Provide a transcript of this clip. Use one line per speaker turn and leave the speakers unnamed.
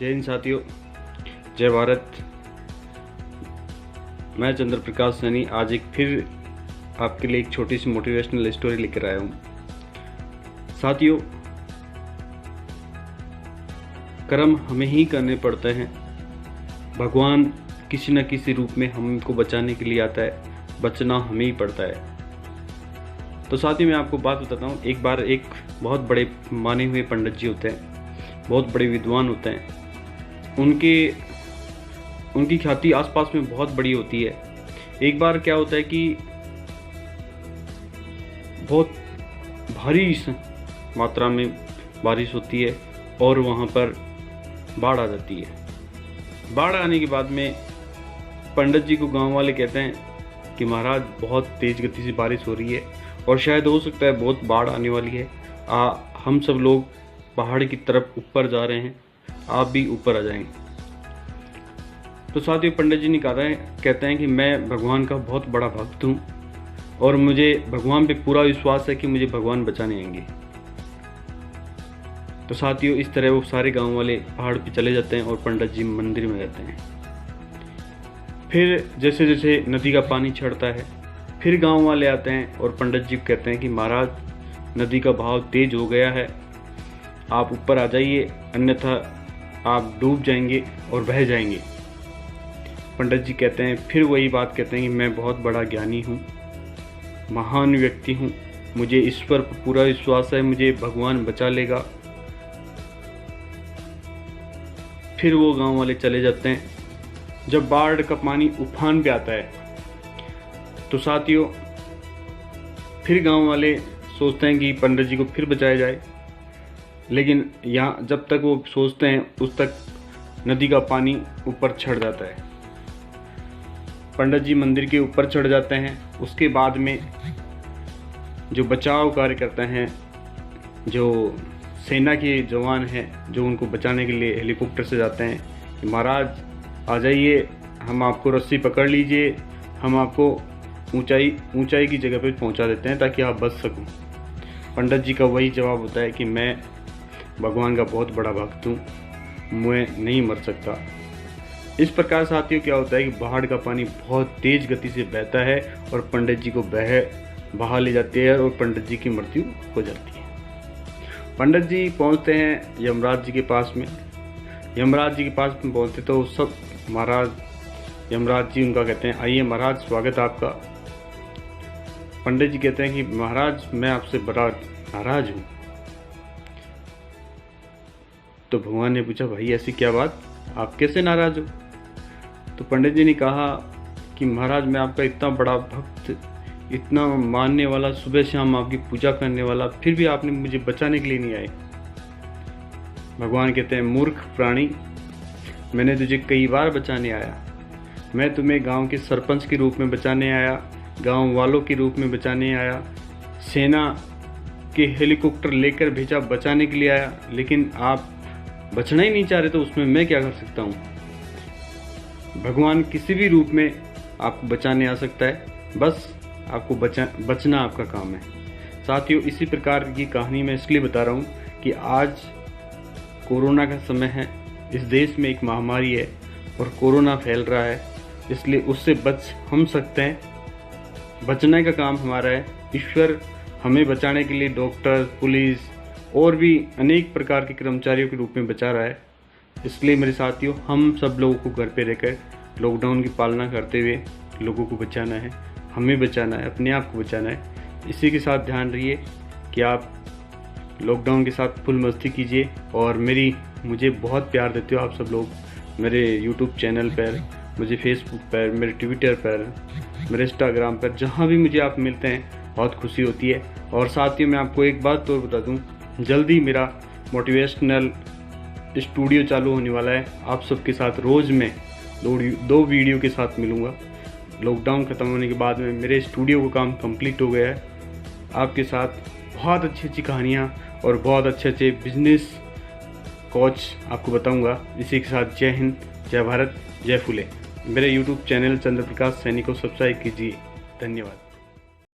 जय हिंद साथियों, जय भारत। मैं चंद्र प्रकाश सैनी आज एक फिर आपके लिए एक छोटी सी मोटिवेशनल स्टोरी लेकर आया हूँ। साथियों, कर्म हमें ही करने पड़ते हैं। भगवान किसी न किसी रूप में हमको बचाने के लिए आता है, बचना हमें ही पड़ता है। तो साथियों, मैं आपको बात बताता हूँ। एक बार एक बहुत बड़े माने हुए पंडित जी होते हैं, बहुत बड़े विद्वान होते हैं। उनकी ख्याति आसपास में बहुत बड़ी होती है। एक बार क्या होता है कि बहुत भारी मात्रा में बारिश होती है और वहाँ पर बाढ़ आ जाती है। बाढ़ आने के बाद में पंडित जी को गांव वाले कहते हैं कि महाराज, बहुत तेज गति से बारिश हो रही है और शायद हो सकता है बहुत बाढ़ आने वाली है। हम सब लोग पहाड़ की तरफ ऊपर जा रहे हैं, आप भी ऊपर आ जाएंगे। तो साथियों, पंडित जी ने कहते हैं कि मैं भगवान का बहुत बड़ा भक्त हूँ और मुझे भगवान पे पूरा विश्वास है कि मुझे भगवान बचाने आएंगे। तो साथियों, इस तरह वो सारे गांव वाले पहाड़ पे चले जाते हैं और पंडित जी मंदिर में रहते हैं। फिर जैसे जैसे नदी का पानी चढ़ता है, फिर गांव वाले आते हैं और पंडित जी कहते हैं कि महाराज, नदी का बहाव तेज हो गया है, आप ऊपर आ जाइए, अन्यथा आप डूब जाएंगे और बह जाएंगे। पंडित जी कहते हैं, फिर वही बात कहते हैं कि मैं बहुत बड़ा ज्ञानी हूँ, महान व्यक्ति हूँ, मुझे ईश्वर पर पूरा विश्वास है, मुझे भगवान बचा लेगा। फिर वो गांव वाले चले जाते हैं। जब बाढ़ का पानी उफान पे आता है तो साथियों, फिर गांव वाले सोचते हैं कि पंडित जी को फिर बचाया जाए, लेकिन यहाँ जब तक वो सोचते हैं उस तक नदी का पानी ऊपर चढ़ जाता है। पंडित जी मंदिर के ऊपर चढ़ जाते हैं। उसके बाद में जो बचाव कार्य करते हैं, जो सेना के जवान हैं, जो उनको बचाने के लिए हेलीकॉप्टर से जाते हैं कि महाराज आ जाइए, हम आपको रस्सी पकड़ लीजिए, हम आपको ऊंचाई की जगह पर पहुंचा देते हैं ताकि आप बच सको। पंडित जी का वही जवाब होता है कि मैं भगवान का बहुत बड़ा भक्त हूँ, मैं नहीं मर सकता। इस प्रकार साथियों, क्या होता है कि बाढ़ का पानी बहुत तेज गति से बहता है और पंडित जी को बहा ले जाती है और पंडित जी की मृत्यु हो जाती है। पंडित जी पहुंचते हैं यमराज जी के पास में। यमराज जी के पास में पहुंचते तो सब यमराज जी उनका कहते हैं, आइए महाराज, स्वागत है आपका। पंडित जी कहते हैं कि महाराज, मैं आपसे बड़ा नाराज हूँ। तो भगवान ने पूछा, भाई ऐसी क्या बात, आप कैसे नाराज हो? तो पंडित जी ने कहा कि महाराज, मैं आपका इतना बड़ा भक्त, इतना मानने वाला, सुबह शाम आपकी पूजा करने वाला, फिर भी आपने मुझे बचाने के लिए नहीं आए। भगवान कहते हैं, मूर्ख प्राणी, मैंने तुझे कई बार बचाने आया। मैं तुम्हें गांव के सरपंच के रूप में बचाने आया, गांव वालों के रूप में बचाने आया, सेना के हेलीकॉप्टर लेकर भेजा, बचाने के लिए आया, लेकिन आप बचना ही नहीं चाह रहे, तो उसमें मैं क्या कर सकता हूँ? भगवान किसी भी रूप में आपको बचाने आ सकता है, बस आपको बचना आपका काम है। साथियों, इसी प्रकार की कहानी मैं इसलिए बता रहा हूँ कि आज कोरोना का समय है, इस देश में एक महामारी है और कोरोना फैल रहा है, इसलिए उससे बच हम सकते हैं। बचने का काम हमारा है। ईश्वर हमें बचाने के लिए डॉक्टर, पुलिस और भी अनेक प्रकार के कर्मचारियों के रूप में बचा रहा है। इसलिए मेरे साथियों, हम सब लोगों को घर पे रहकर लॉकडाउन की पालना करते हुए लोगों को बचाना है, हमें बचाना है, अपने आप को बचाना है। इसी के साथ ध्यान रखिए कि आप लॉकडाउन के साथ फुल मस्ती कीजिए और मुझे बहुत प्यार देते हो आप सब लोग। मेरे यूट्यूब चैनल पर, मुझे फेसबुक पर, मेरे ट्विटर पर, मेरे इंस्टाग्राम पर, जहाँ भी मुझे आप मिलते हैं, बहुत खुशी होती है। और साथियों, मैं आपको एक बात तो बता दूँ, जल्दी मेरा मोटिवेशनल स्टूडियो चालू होने वाला है। आप सबके साथ रोज़ मैं दो वीडियो के साथ मिलूँगा। लॉकडाउन ख़त्म होने के बाद में मेरे स्टूडियो का काम कंप्लीट हो गया है। आपके साथ बहुत अच्छी अच्छी कहानियाँ और बहुत अच्छे अच्छे बिजनेस कोच आपको बताऊँगा। इसी के साथ जय हिंद, जय भारत, जय फुले। मेरे यूट्यूब चैनल चंद्र प्रकाश सैनी को सब्सक्राइब कीजिए। धन्यवाद।